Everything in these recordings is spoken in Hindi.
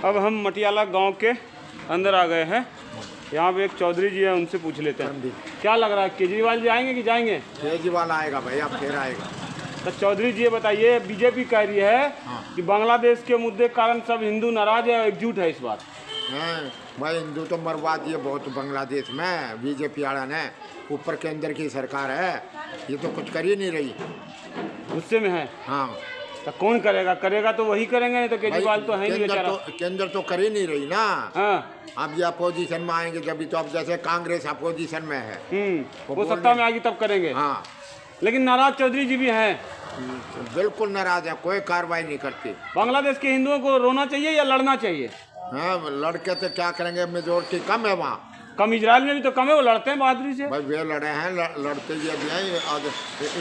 अब हम मटियाला गांव के अंदर आ गए हैं। यहाँ पे एक चौधरी जी हैं, उनसे पूछ लेते हैं क्या लग रहा है, केजरीवाल जी आएंगे कि जाएंगे? केजरीवाल आएगा भाई, अब फिर आएगा। तो चौधरी जी ये बताइए, बीजेपी कह रही है कि बांग्लादेश के मुद्दे के कारण सब हिंदू नाराज है, एकजुट है इस बार। भाई हिंदू तो मरवा दिए बहुत बांग्लादेश में, बीजेपी वाला ने। ऊपर केंद्र की सरकार है, ये तो कुछ कर ही नहीं रही, गुस्से में है। हाँ तो कौन करेगा? करेगा तो वही करेंगे, नहीं तो केजरीवाल तो है ही बेचारा। केंद्र तो कर ही नहीं रही ना। हाँ। अब ये अपोजिशन में आएंगे जब भी, तो अब जैसे कांग्रेस अपोजिशन में है, वो सत्ता में आएगी तब करेंगे। हाँ, लेकिन नाराज चौधरी जी भी हैं। बिल्कुल नाराज है, कोई कार्रवाई नहीं करती। बांग्लादेश के हिंदुओं को रोना चाहिए या लड़ना चाहिए? हाँ, लड़के तो क्या करेंगे, मेजोरिटी कम है वहाँ। कम इजराइल में भी तो कम है, वो लड़ते हैं बहादुरी से। भाई वे लड़े हैं, लड़ते ये भी हैं, और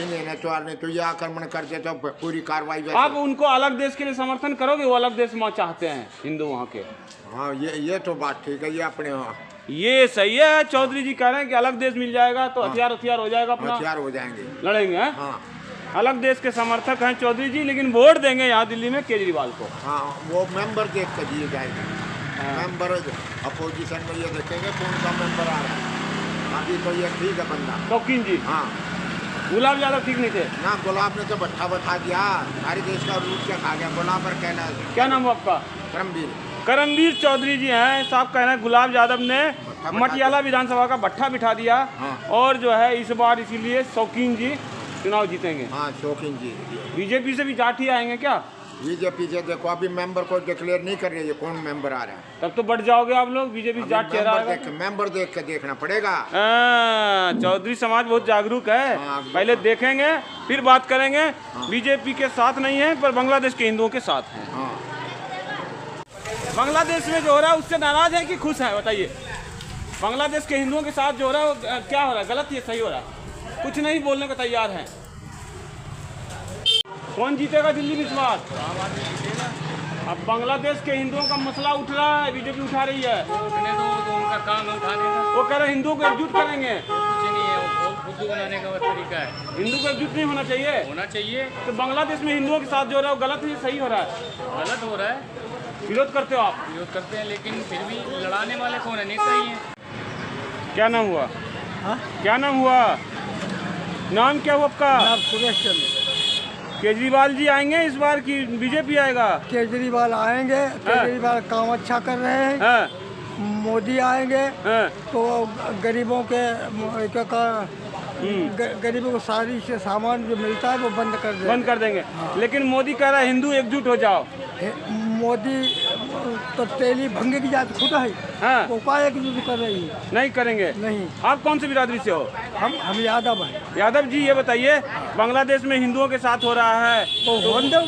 इन्हें चोर ने तो ये आक्रमण करते तो पूरी कार्रवाई। आप उनको अलग देश के लिए समर्थन करोगे? वो अलग देश में चाहते हैं हिंदू वहाँ के। हाँ, ये तो बात ठीक है, ये अपने वहाँ ये सही है। चौधरी जी कह रहे हैं कि अलग देश मिल जाएगा तो हथियार हो जाएगा, अपना हथियार हो जाएंगे, लड़ेंगे। हाँ, अलग देश के समर्थक हैं चौधरी जी, लेकिन वोट देंगे यहाँ दिल्ली में केजरीवाल को। हाँ, वो मेंबर देख कर दिए जाएंगे। मेंबर अपोजिशन में ये देखेंगे कौन सा मेंबर आ रहा है। अभी तो ये ठीक है बंदा शौकीन जी। हाँ, गुलाब यादव ठीक नहीं थे ना। गुलाब ने तो भट्ठा बता दिया, सारे देश का रूट क्या खा गया। गुलाब पर कहना है। क्या नाम है आपका? करमवीर। करमवीर चौधरी जी हैं साहब। कहना है गुलाब यादव ने मटियाला विधानसभा का भट्ठा बिठा दिया। हाँ। और जो है इस बार इसीलिए शौकीन जी चुनाव जीतेंगे। हाँ, शौकीन जी। बीजेपी से भी जाट ही आएंगे क्या? बीजेपी से देखो, अभी मेंबर को डिक्लेयर नहीं कर रही है कौन मेंबर आ रहा है। तब तो बढ़ जाओगे आप लोग। बीजेपी जाट चेहरा आएगा। मेंबर देख के देखना पड़ेगा। चौधरी समाज बहुत जागरूक है। पहले देखेंगे फिर बात करेंगे। बीजेपी के साथ नहीं है, पर बांग्लादेश के हिंदुओं के साथ है। बांग्लादेश में जो हो रहा है उससे नाराज है कि खुश है, बताइए। बांग्लादेश के हिंदुओं के साथ जो हो रहा है वो क्या हो रहा है, गलत या सही हो रहा है? कुछ नहीं बोलने को तैयार है। कौन जीतेगा दिल्ली में इस बार? अब बांग्लादेश के हिंदुओं का मसला उठ रहा है, बीजेपी उठा रही है। उठने दो, तो उनका काम है उठाने का। वो कह रहे हैं हिंदुओं को एकजुट करेंगे। कुछ नहीं है, वो खुद बनाने का तरीका है। हिंदू को एकजुट नहीं होना चाहिए। होना चाहिए। तो बांग्लादेश में हिंदुओं के साथ जो हो रहा है वो गलत है, सही हो रहा है? गलत हो रहा है। विरोध करते हो आप? विरोध करते हैं, लेकिन फिर भी लड़ाने वाले कौन है? नेता ही है। क्या नाम हुआ? हाँ? क्या नाम हुआ? नाम क्या हुआ आपका? सुरेश चंद्र। केजरीवाल जी आएंगे इस बार की बीजेपी आएगा? केजरीवाल आएंगे, केजरीवाल काम अच्छा कर रहे हैं। हाँ। मोदी आएंगे हाँ। तो गरीबों के गरीबों को सारी से सामान जो मिलता है वो बंद कर देंगे। लेकिन मोदी कह रहा है हिंदू एकजुट हो जाओ। मोदी तो तेली भंगे की जात खुद है। हाँ। वो का एकजुट कर रही है? नहीं करेंगे। नहीं। आप कौन सी बिरादरी से हो? हम यादव हैं। यादव जी ये बताइए, बांग्लादेश में हिंदुओं के साथ हो रहा है तो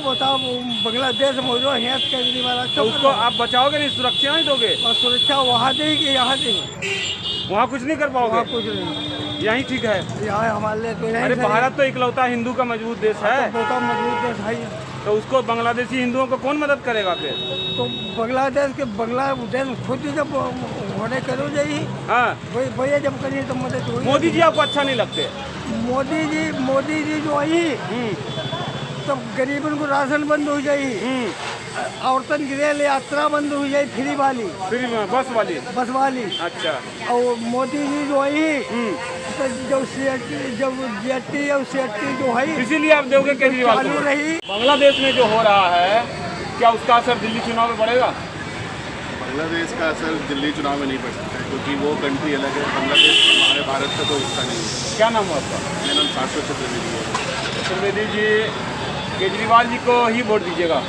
बताओ, बांग्लादेश में केजरीवाल तो उसको आप बचाओगे नहीं, सुरक्षा नहीं दोगे? और सुरक्षा वहाँ देगी, यहाँ देगी। वहाँ कुछ नहीं कर पाओगे? कुछ नहीं, यही ठीक है। यहाँ हमारे लिए तो अरे भारत तो इकलौता हिंदू का मजबूत देश है। मजबूत देश है। तो उसको बांग्लादेशी हिंदुओं को कौन मदद करेगा फिर? तो बांग्लादेश खुद ही जब होने करो जाइए। हाँ, भैया जब करिए तो मदद होगी। मोदी जी आपको अच्छा नहीं लगते? मोदी जी जो आई तब गरीबों को राशन बंद हो जाए, औरतन की रेल यात्रा बंद हो जाए, फ्री वाली बस वाली। अच्छा। और मोदी जी जो आई तो जब जीएसटी और सीएसटी जो है, इसीलिए आप दोगे केजरीवाल चालू रही। बांग्लादेश में जो हो रहा है क्या उसका असर दिल्ली चुनाव में पड़ेगा? बांग्लादेश का असर दिल्ली चुनाव में नहीं पड़ सकता है, क्योंकि वो कंट्री अलग है। बांग्लादेश हमारे भारत का तो हिस्सा नहीं है। क्या नाम हुआ आपका? मेरा नाम शाश्वत चतुर्वेदी है। चतुर्वेदी जी, केजरीवाल जी को ही वोट दीजिएगा?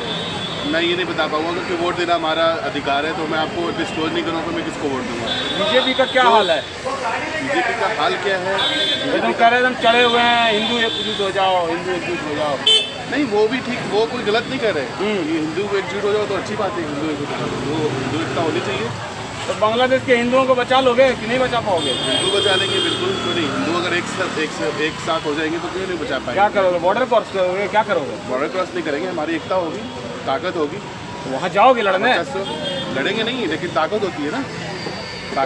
मैं ये नहीं बता पाऊंगा, क्योंकि वोट देना हमारा अधिकार है, तो मैं आपको डिस्क्लोज नहीं करूँगा तो मैं किसको वोट दूंगा। बीजेपी का क्या हाल है? बीजेपी का हाल क्या है? एकदम कह रहे एकदम चढ़े हुए हैं, हिंदू एकजुट हो जाओ, हिंदू एकजुट हो जाओ। नहीं, वो भी ठीक, वो कोई गलत नहीं कर रहे। ये हिंदू को एकजुट हो जाओ तो अच्छी बात है। हिंदू एकता होनी चाहिए। तो बांग्लादेश के हिंदुओं को बचा लोगे कि नहीं बचा पाओगे? हिंदू बचा लेंगे, बिल्कुल क्यों नहीं। हिंदू अगर एक साथ हो जाएंगे तो क्यों नहीं बचा पाएंगे? क्या करोगे? बॉर्डर क्रॉस करोगे? क्या करोगे? बॉर्डर क्रॉस नहीं करेंगे, हमारी एकता होगी, ताकत होगी। वहाँ जाओगे लड़ने? लड़ेंगे नहीं, लेकिन ताकत होती है ना।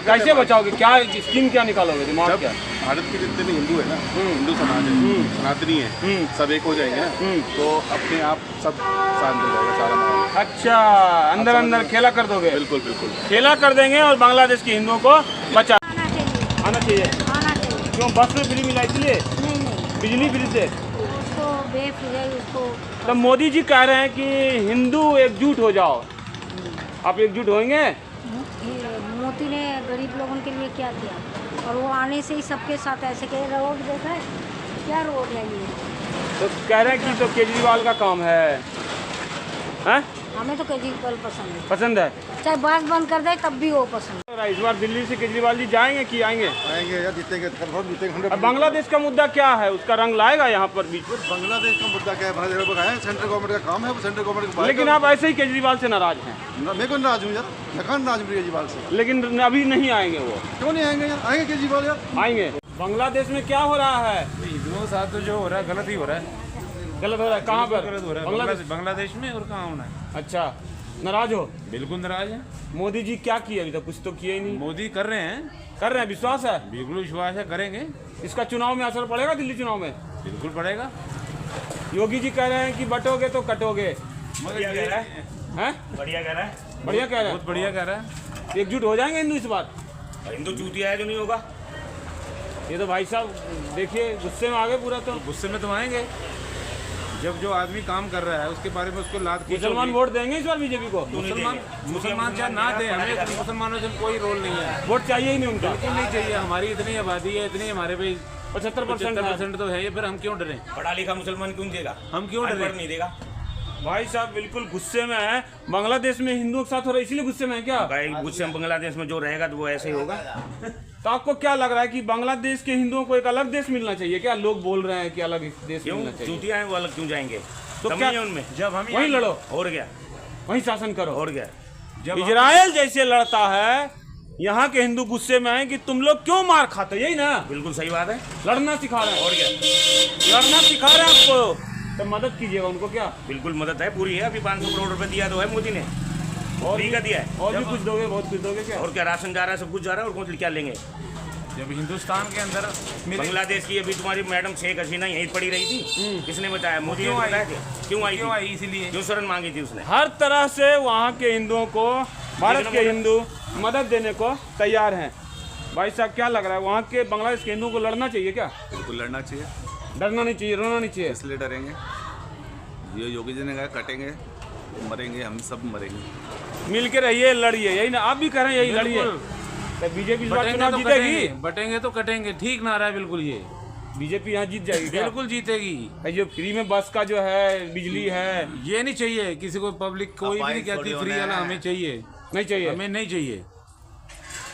कैसे बचाओगे? क्या स्कीम क्या निकालोगे? दिमाग क्या? भारत के जितने भी हिंदू है ना, हिंदू समाज है, सनातनी है, सब एक हो जाएंगे ना, तो अपने आप सब शांत हो जाएगा सारा मामला। अच्छा, अंदर अंदर खेला कर दोगे? बिल्कुल बिल्कुल। खेला कर देंगे और बांग्लादेश के हिंदुओं को बचा आना चाहिए, आना चाहिए। आना चाहिए। क्यों, बस में फ्री मिला इसलिए? नहीं नहीं, बिजली फ्री से? उसको बेफिजाई उसको। तो मोदी जी कह रहे हैं कि हिंदू एकजुट हो जाओ, आप एकजुट होंगे? मोदी ने गरीब लोगों के लिए क्या किया, और वो आने से ही सबके साथ ऐसे के रोड देखा है, क्या रोड है ये? तो कह रहे हैं कि तो केजरीवाल का काम है, हैं? हमें तो केजरीवाल पसंद है, पसंद है। चाहे बस बंद कर दे तब भी वो पसंद है। इस बार दिल्ली से केजरीवाल जी जाएंगे कि आएंगे? आएंगे या जीतेंगे, कंफर्म जीतेंगे। अब बांग्लादेश का मुद्दा क्या है, उसका रंग लाएगा यहाँ पर बीच? बांग्लादेश का मुद्दा क्या है? सेंट्रल गवर्नमेंट का काम है, वो सेंट्रल गवर्नमेंट को। लेकिन आप ऐसे ही केजरीवाल से नाराज हैं। मैं कौन नाराज हूँ यार, मैं कौन नाराज हूँ केजरीवाल से? लेकिन अभी नहीं आएंगे वो। क्यों नहीं आएंगे यार? आएंगे केजरीवाल यार, आएंगे। बांग्लादेश में क्या हो रहा है? हिंदुओं के साथ तो जो हो रहा है गलत ही हो रहा है। गलत हो रहा है? कहाँ पर? गलत हो रहा है बांग्लादेश में, और कहाँ होना है। अच्छा, नाराज हो? बिल्कुल नाराज है। मोदी जी क्या किए अभी तक? कुछ तो किए ही नहीं। मोदी कर रहे हैं, कर रहे हैं, विश्वास है? बिल्कुल विश्वास है, करेंगे। इसका चुनाव में असर पड़ेगा, दिल्ली चुनाव में? बिल्कुल पड़ेगा। योगी जी कह रहे हैं कि बटोगे तो कटोगे। बढ़िया कह रहा है, हैं? बढ़िया कह रहा है, बढ़िया कह रहे बहुत बढ़िया कह रहा है। हैं। एकजुट हो जाएंगे हिंदू इस बार? हिंदू चूतिया है जो नहीं होगा। ये तो भाई साहब देखिए गुस्से में आ गए पूरा। तो गुस्से में तो आएंगे, जब जो आदमी काम कर रहा है उसके बारे में उसको लात मुसलमान वोट देंगे इस बार बीजेपी को? मुसलमान चाहे ना दे, हमें मुसलमानों से कोई रोल नहीं है। वोट चाहिए ही नहीं उनका? बिल्कुल नहीं चाहिए। हमारी इतनी आबादी है, इतनी हमारे पे 75% तो है ये, फिर हम क्यों डरें? पढ़ा लिखा मुसलमान क्यों देगा? हम क्यों डरें? नहीं देगा। भाई साहब बिल्कुल गुस्से में है। बांग्लादेश में हिंदुओं के साथ हो रहा है इसलिए गुस्से में है क्या? भाई गुस्से में बांग्लादेश में जो रहेगा तो वो ऐसे ही होगा। तो आपको क्या लग रहा है कि बांग्लादेश के हिंदुओं को एक अलग देश मिलना चाहिए क्या? लोग बोल रहे हैं कि अलग देश क्यों मिलना चाहिए। चूतिया है वो अलग क्यों जाएंगे? तो दम क्या नहीं है उनमें? जब हम वहीं लड़ो, और क्या, वहीं शासन करो। और क्या। इजराइल जैसे लड़ता है, यहाँ के हिंदू गुस्से में आए कि तुम लोग क्यों मार खाते हो, यही ना? बिल्कुल सही बात है। लड़ना सिखा रहे हैं। और क्या, लड़ना सिखा रहे हैं आपको, तो मदद कीजिएगा उनको। क्या बिल्कुल मदद है, पूरी है। अभी 500 करोड़ रुपए दिया तो है मोदी ने, और फ्री का दिया है। और भी कुछ दोगे? बहुत कुछ दोगे क्या? और क्या, राशन जा रहा है, सब कुछ जा रहा है, और कौन क्या लेंगे? जब हिंदुस्तान के अंदर बांग्लादेश की अभी तुम्हारी मैडम शेख हसीना यहीं पड़ी रही थी, किसने बताया? मोदी ने बताया था। क्यों आई? इसीलिए क्यों शरण मांगी थी उसने? हर तरह से वहाँ के हिंदुओं को, भारत के हिंदू मदद देने को तैयार हैं। भाई साहब क्या लग रहा है, वहाँ के बांग्लादेश के हिंदुओं को लड़ना चाहिए क्या? बिल्कुल लड़ना चाहिए। डरना नहीं चाहिए, रोना नहीं चाहिए। इसलिए डरेंगे, ये योगी जी ने कहा कटेंगे तो मरेंगे, हम सब मरेंगे। मिल के रहिए, लड़िए, यही ना आप भी करें, यही लड़िए। तो बीजेपी इस बार चुनाव जीतेगी? बटेंगे तो कटेंगे, ठीक नारा है बिल्कुल। ये बीजेपी यहाँ जीत जाएगी क्या? बिल्कुल जीतेगी। जो फ्री में बस का जो है, बिजली है, ये नहीं चाहिए किसी को, पब्लिक कोई भी नहीं कहती फ्री वाला हमें चाहिए। नहीं चाहिए? हमें नहीं चाहिए।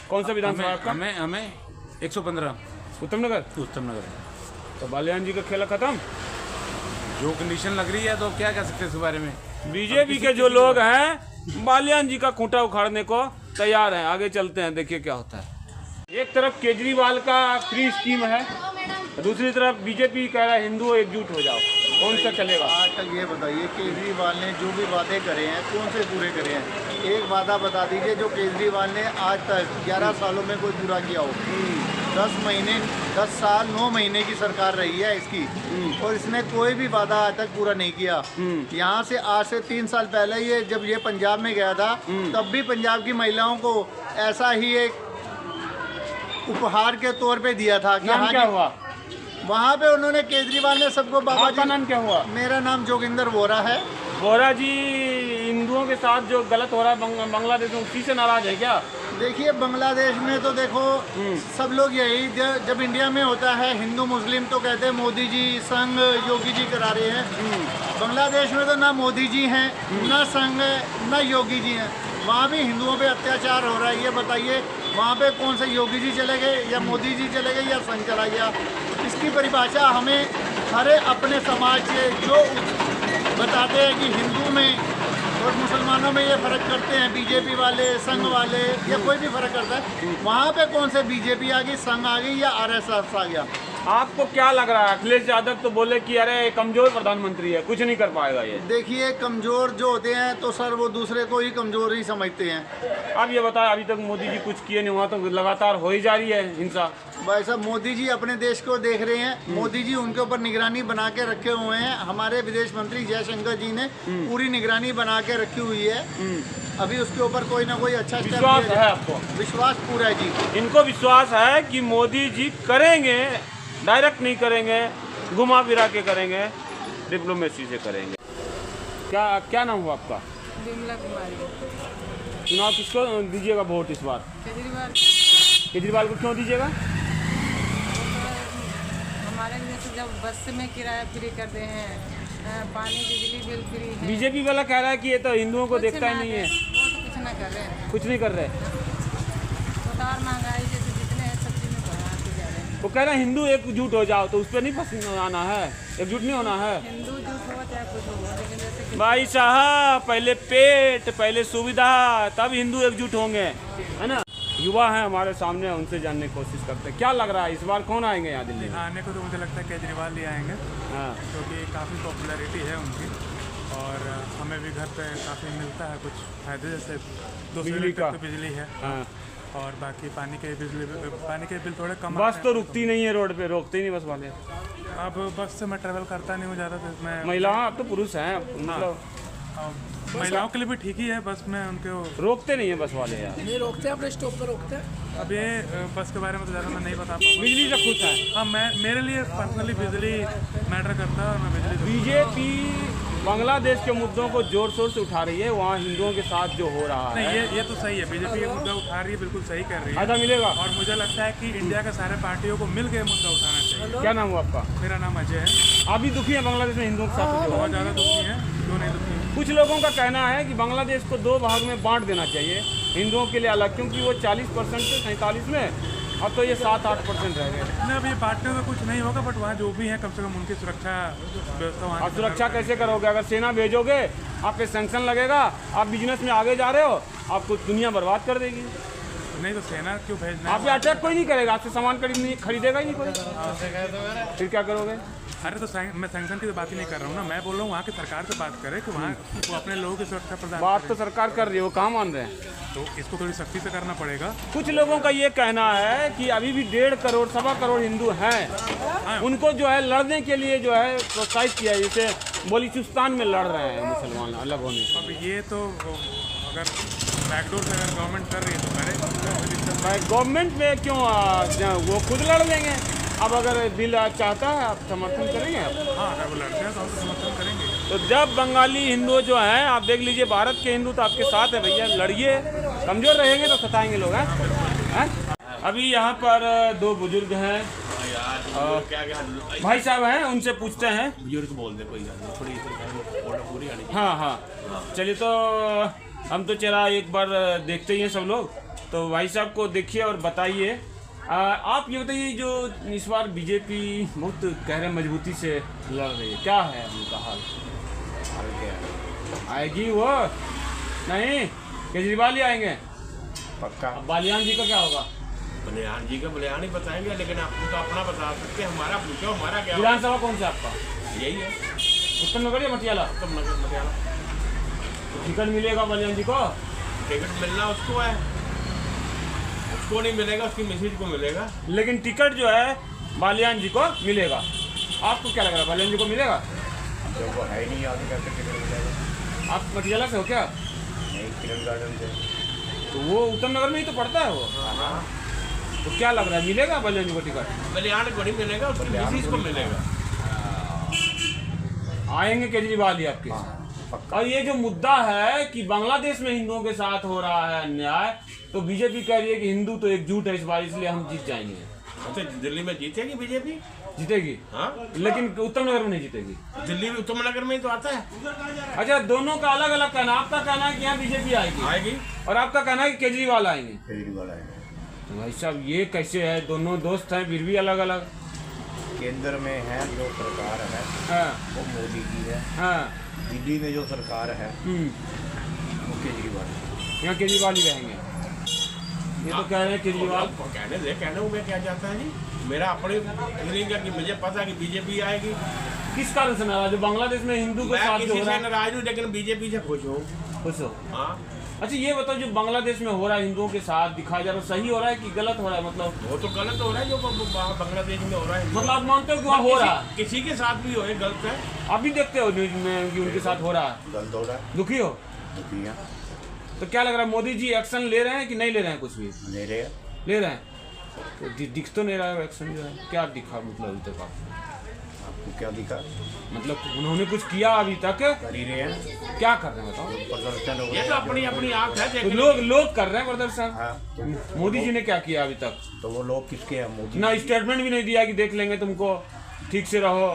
कौन सा विधानसभा आपका? हमें 115 उत्तम नगर। तो बाल्यान जी का खेला खत्म। जो कंडीशन लग रही है तो क्या कह सकते हैं इस बारे में। बीजेपी के जो लोग हैं बाल्यान जी का खूंटा उखाड़ने को तैयार हैं। आगे चलते हैं, देखिए क्या होता है। एक तरफ केजरीवाल का फ्री स्कीम है, दूसरी तरफ बीजेपी कह रहा है हिंदुओं एकजुट हो जाओ। कौन सा चलेगा? आज तक ये बताइए केजरीवाल ने जो भी वादे करे हैं कौन से पूरे करे हैं? एक वादा बता दीजिए जो केजरीवाल ने आज तक 11 सालों में कोई पूरा किया हो। 10 साल 9 महीने की सरकार रही है इसकी, और इसने कोई भी वादा आज तक पूरा नहीं किया। यहाँ से आज से 3 साल पहले जब ये पंजाब में गया था, तब भी पंजाब की महिलाओं को ऐसा ही एक उपहार के तौर पे दिया था कि नाम क्या हुआ? वहाँ पे उन्होंने केजरीवाल ने सबको बाबा आपका जी। नाम क्या हुआ? मेरा नाम जोगिंदर वोरा है। वोरा जी, हिंदुओं के साथ जो गलत हो रहा है बांग्लादेश में, उसी से नाराज है क्या? देखिए बांग्लादेश में तो देखो सब लोग यही जब इंडिया में होता है हिंदू मुस्लिम तो कहते हैं मोदी जी संग योगी जी करा रहे हैं। बांग्लादेश में तो ना मोदी जी हैं, ना संग है, ना योगी जी हैं। वहाँ भी हिंदुओं पे अत्याचार हो रहा है। ये बताइए वहाँ पे कौन से योगी जी चले गए, या मोदी जी चले गए, या संघ चला गया? इसकी परिभाषा हमें हरे अपने समाज से जो बताते हैं कि हिंदू में और मुसलमानों में ये फ़र्क करते हैं, बीजेपी वाले, संघ वाले, या कोई भी फ़र्क करता है। वहाँ पे कौन से बीजेपी आ गई, संघ आ गई, या आरएसएस आ गया? आपको क्या लग रहा है? अखिलेश यादव तो बोले कि अरे कमजोर प्रधानमंत्री है, कुछ नहीं कर पाएगा ये। देखिए कमज़ोर जो होते हैं तो सर वो दूसरे को ही कमज़ोर ही समझते हैं। अब ये बताएं, अभी तक मोदी जी कुछ किए नहीं, वहाँ तो लगातार हो ही जा रही है हिंसा। भाई साहब मोदी जी अपने देश को देख रहे हैं, मोदी जी उनके ऊपर निगरानी बना के रखे हुए हैं। हमारे विदेश मंत्री जयशंकर जी ने पूरी निगरानी बना के रखी हुई है। अभी उसके ऊपर कोई ना कोई अच्छा विश्वास है आपको? विश्वास पूरा है जी। इनको विश्वास है कि मोदी जी करेंगे, डायरेक्ट नहीं करेंगे, घुमा फिरा के करेंगे, डिप्लोमेसी से करेंगे। क्या क्या नाम हुआ आपका? विमला कुमारी। चुनाव किसको दीजिएगा वोट इस बार? केजरीवाल। केजरीवाल को क्यों दीजिएगा? हमारे जैसे जब बस में किराया फ्री करते हैं, पानी बिजली बिल फ्री है। बीजेपी वाला कह रहा है कि ये तो हिंदुओं को देखता ही नहीं है। वो तो कुछ ना कर रहे हैं। कुछ नहीं कर रहे। तो और महंगाई जैसे जितने हैं सब चीज़ में बढ़ाते जा रहे हैं। वो कह रहा है हिंदू एकजुट हो जाओ, तो उस पर नहीं पसंद आना है, एकजुट नहीं होना है। हिंदू जुट हो चाहे कुछ हो, लेकिन जैसे कि भाई साहब पहले पेट, पहले सुविधा, तब हिंदू एकजुट होंगे, है ना। युवा हैं हमारे सामने, उनसे जानने की कोशिश करते हैं। क्या लग रहा है इस बार कौन आएंगे यहाँ दिल्ली में? आने को तो मुझे लगता है केजरीवाल ही आएंगे। हाँ, क्योंकि काफ़ी पॉपुलैरिटी है उनकी और हमें भी घर पे काफ़ी मिलता है कुछ फायदे, जैसे 200 बिजली यूनिट का। तो बिजली है। हाँ। और बाकी पानी के बिल थोड़े कम बस आते तो हैं। रुकती नहीं है रोड पे, रोकते ही नहीं बस वाले। अब बस से मैं ट्रैवल करता नहीं हूँ ज़्यादा, तो मैं महिला, अब तो पुरुष हैं मतलब महिलाओं के लिए भी ठीक ही है। बस में उनको रोकते नहीं है बस वाले यार। नहीं रोकते, अपने स्टॉप पर रोकते हैं। अब ये बस के बारे में तो ज़्यादा मैं नहीं बता पाऊँगा। बिजली से खुश है? हाँ, मैं मेरे लिए पर्सनली बिजली मैटर करता है और मैं बिजली बीजेपी बांग्लादेश के मुद्दों को जोर शोर से उठा रही है, वहाँ हिंदुओं के साथ जो हो रहा नहीं, है। ये तो सही है। बीजेपी ये मुद्दा उठा रही है, बिल्कुल सही कर रही है। फायदा मिलेगा। और मुझे लगता है कि इंडिया के सारे पार्टियों को मिल के मुद्दा उठाना चाहिए। क्या नाम हुआ आपका? मेरा नाम अजय है। आप भी दुखी हैं बांग्लादेश में हिंदुओं के साथ जो हो? बहुत ज़्यादा दुखी हैं, क्यों नहीं दुखी हैं। कुछ लोगों का कहना है कि बांग्लादेश को 2 भाग में बांट देना चाहिए, हिंदुओं के लिए अलग, क्योंकि वो 40% से 47 में, अब तो ये 7-8% रह गए। नहीं, अभी बांटने में कुछ नहीं होगा, बट वहाँ जो भी है कम से कम उनकी सुरक्षा व्यवस्था वहाँ आप सुरक्षा कैसे करोगे? अगर सेना भेजोगे, आप पे सैंक्शन लगेगा, आप बिजनेस में आगे जा रहे हो, आपको दुनिया बर्बाद कर देगी। नहीं तो सेना क्यों भेजना? आप पे अटैक कोई नहीं करेगा, आपसे सामान खरीदेगा ही नहीं कोई, फिर क्या करोगे? अरे तो मैं सैंक्शन की तो बात ही नहीं कर रहा हूँ ना, मैं बोल रहा हूँ वहाँ की सरकार से बात करे कि वहाँ वो अपने लोगों की सुरक्षा प्रदान बात तो सरकार कर रही है, वो कहाँ मान रहे हैं? तो इसको थोड़ी सख्ती से करना पड़ेगा। कुछ लोगों का ये कहना है कि अभी भी 1.5 करोड़ 1.25 करोड़ हिंदू हैं, उनको जो है लड़ने के लिए जो है प्रोत्साहित किया, जैसे बलूचिस्तान में लड़ रहे हैं मुसलमान अलग होने। अब ये तो अगर बैकडोर से अगर गवर्नमेंट कर रही है तो करे। गवर्नमेंट में क्यों, वो खुद लड़ लेंगे। अब अगर दिल चाहता है आप समर्थन करेंगे आप? हाँ, अगर वो लड़ते हैं तो हम तो समर्थन करेंगे। तो जब बंगाली हिंदू जो हैं, आप देख लीजिए, भारत के हिंदू तो आपके साथ है भैया, लड़िए, कमजोर रहेंगे तो सताएंगे लोग हैं। अभी यहाँ पर 2 बुजुर्ग हैं, भाई साहब हैं, उनसे पूछते हैं। बुजुर्ग बोल दे कोई थोड़ी। हाँ हाँ, चलिए तो हम तो चला एक बार देखते ही हैं सब लोग, तो भाई साहब को देखिए और बताइए। आप ये बताइए, जो इस बार बीजेपी बहुत कह रहे मजबूती से लड़ रही है, क्या है उनका हाल क्या है? आएगी वो? नहीं, केजरीवाल ही आएंगे पक्का। बालियान जी का क्या होगा? बलियान जी का बलियान ही बताएंगे, लेकिन आपको तो अपना बता सकते हैं। हमारा पूछो, हमारा क्या? विधानसभा कौन सा आपका? यही है, उत्तर नगर या मटियाला? उत्तर नगर मटियाला। टिकट मिलेगा बालियान जी को? टिकट मिलना उसको है, उसको नहीं मिलेगा, उसकी मिसेज को मिलेगा। लेकिन टिकट जो है बालियान जी को मिलेगा। आपको क्या लग रहा है, बालियान जी को मिलेगा? जो वो है नहीं, आगे करके टिकट मिलेगा। आप मटियाला से हो क्या? नहीं, किरण गार्डन से। तो वो उत्तर नगर में ही तो पड़ता है वो। तो क्या लग रहा है, मिलेगा बालियान जी को टिकट? बलियान को नहीं मिलेगा, उसकी मिसेज को मिलेगा। आएंगे केजरीवाल ही आपके। और ये जो मुद्दा है कि बांग्लादेश में हिंदुओं के साथ हो रहा है अन्याय, तो बीजेपी कह रही है कि हिंदू तो एकजुट है इस बार, इसलिए हम जीत जाएंगे। अच्छा, दिल्ली में जीतेगी बीजेपी? जीतेगी, हाँ, लेकिन उत्तर नगर में नहीं जीतेगी। दिल्ली में उत्तर नगर में ही तो आता है। अच्छा, दोनों का अलग अलग कहना। आपका कहना है कि यहाँ बीजेपी आएगी, और आपका कहना है कि केजरीवाल आएंगे। केजरीवाल आएंगे। तो भाई साहब ये कैसे है, दोनों दोस्त हैं फिर भी अलग अलग? केंद्र में है जो सरकार है, हाँ, वो मोदी की है। हाँ, दिल्ली में जो सरकार है वो केजरीवाल है। यहाँ केजरीवाल ही रहेंगे। ये तो कह रहे हैं केजरीवाल। कहने में क्या जाता है जी, मेरा अपनी फीलिंग है कि मुझे पता है कि बीजेपी आएगी। किस कारण से नाराज हो? बांग्लादेश में हिंदू के साथ किसी से नाराज हूँ, लेकिन बीजेपी से खुश हूँ। खुश हो? हाँ। अच्छा ये बताओ, जो बांग्लादेश में हो रहा है हिंदुओं के साथ दिखाया जा रहा है, सही हो रहा है कि गलत हो रहा है? मतलब वो तो गलत हो रहा है जो बांग्लादेश में हो रहा है। मतलब आप मानते हो कि वहाँ हो रहा है? किसी के साथ भी हो गलत है। आप भी देखते हो न्यूज में कि उनके साथ हो रहा है? गलत हो रहा है। दुखी हो? दुखी है। तो क्या लग रहा है, मोदी जी एक्शन ले रहे हैं कि नहीं ले रहे हैं? कुछ भी ले रहे हैं। ले रहे हैं तो दिख तो नहीं रहा है एक्शन जो है। क्या दिखा मतलब अभी तक आपको? क्या दिखा? मतलब उन्होंने कुछ किया अभी तक? कर ही रहे हैं। क्या कर रहे हैं बताओ? प्रदर्शन हो रहा है। ये तो अपनी अपनी आँख है। तो लोग कर रहे हैं प्रदर्शन। हाँ। मोदी जी ने क्या किया अभी तक? तो वो लोग किसके हैं? मोदी ना स्टेटमेंट भी नहीं दिया कि देख लेंगे तुमको, ठीक से रहो,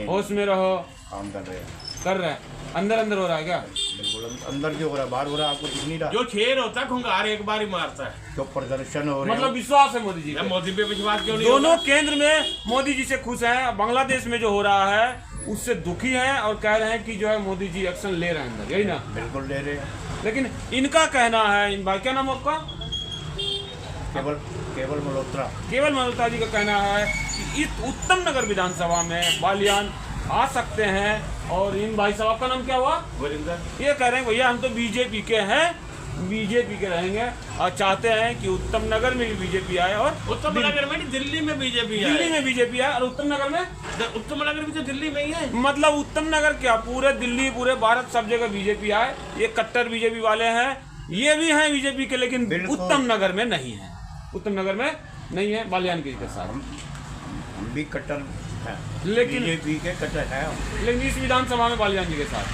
होश में रहो। काम कर रहे हैं। कर रहे हैं। अंदर अंदर हो रहा है क्या? बिल्कुल अंदर जो हो रहा है, बाहर हो रहा है, आपको दिख नहीं रहा? जो शेर होता है खुंगार एक बार ही मारता है। जो प्रदर्शन हो रहे हैं, मतलब विश्वास है मोदी जी पे? मोदी पे विश्वास क्यों नहीं? दोनों केंद्र में मोदी जी से खुश हैं, बांग्लादेश में जो हो रहा है उससे दुखी हैं और कह रहे हैं कि जो है मोदी जी एक्शन ले रहे हैं अंदर, यही ना? बिल्कुल ले रहे हैं। लेकिन इनका कहना है, इन भाई क्या नाम आपका? केवल मल्होत्रा। केवल मल्होत्रा जी का कहना है कि इस उत्तम नगर विधानसभा में बालियान आ सकते हैं। और इन भाई साहब, आपका नाम क्या हुआ? वरिंदर। ये कह रहे हैं भैया हम तो बीजेपी के हैं, बीजेपी के रहेंगे और चाहते हैं कि उत्तम नगर में भी बीजेपी आए। और उत्तम नगर में दिल्ली में बीजेपी है। दिल्ली में बीजेपी आए और उत्तम नगर में? उत्तम नगर भी तो दिल्ली में ही है। मतलब उत्तम नगर क्या, पूरे दिल्ली, पूरे भारत, सब जगह बीजेपी आए। ये कट्टर बीजेपी वाले हैं, ये भी हैं बीजेपी के, लेकिन उत्तम नगर में नहीं है। उत्तम नगर में नहीं है बालियान के साथ। हम भी कट्टर हैं, लेकिन बीजेपी के कट्टर हैं। लेकिन इस विधानसभा में बालियान जी के साथ,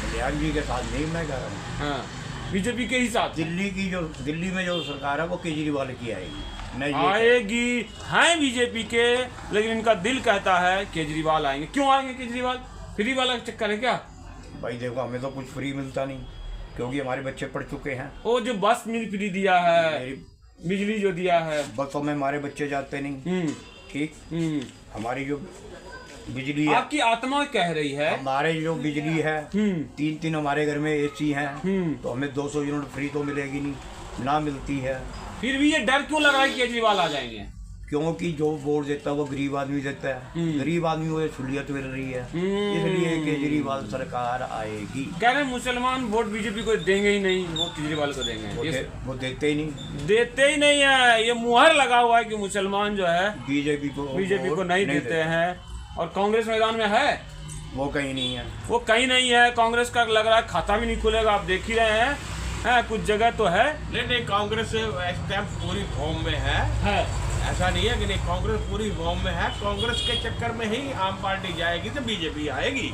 बालियान जी के साथ नहीं मैं कह रहा हूँ। हाँ, बीजेपी के ही साथ। दिल्ली में जो सरकार है वो केजरीवाल की आएगी। नहीं आएगी, हैं बीजेपी के, लेकिन इनका दिल कहता है केजरीवाल आएंगे। क्यों आएंगे केजरीवाल? फ्री वाला चक्कर है क्या? भाई देखो, हमें तो कुछ फ्री मिलता नहीं, क्योंकि हमारे बच्चे पढ़ चुके हैं। वो जो बस मिल फ्री दिया है, बिजली जो दिया है, बसों में हमारे बच्चे जाते नहीं। ठीक। हमारी जो बिजली है, आपकी आत्मा कह रही है, हमारे जो बिजली है, तीन हमारे घर में एसी हैं, तो हमें 200 यूनिट फ्री तो मिलेगी नहीं, ना मिलती है। फिर भी ये डर क्यों लग रहा है कि केजरीवाल आ जाएंगे? क्योंकि जो वोट देता है वो गरीब आदमी देता है। गरीब आदमी को सहूलियत मिल रही है, इसलिए केजरीवाल सरकार आएगी। कह रहे मुसलमान वोट बीजेपी को देंगे ही नहीं, वो केजरीवाल को देंगे। वो देते ही नहीं, देते ही नहीं है। ये मुहर लगा हुआ है कि मुसलमान जो है बीजेपी को नहीं देते हैं। और कांग्रेस मैदान में है, वो कहीं नहीं है। वो कहीं नहीं है। कांग्रेस का लग रहा है खाता भी नहीं खुलेगा, आप देख ही रहे हैं। कुछ जगह तो है, नहीं कांग्रेस इस टाइम पूरी फॉर्म में है। ऐसा नहीं है कि नहीं, कांग्रेस पूरी फॉर्म में है। कांग्रेस के चक्कर में ही आम पार्टी जाएगी तो बीजेपी आएगी।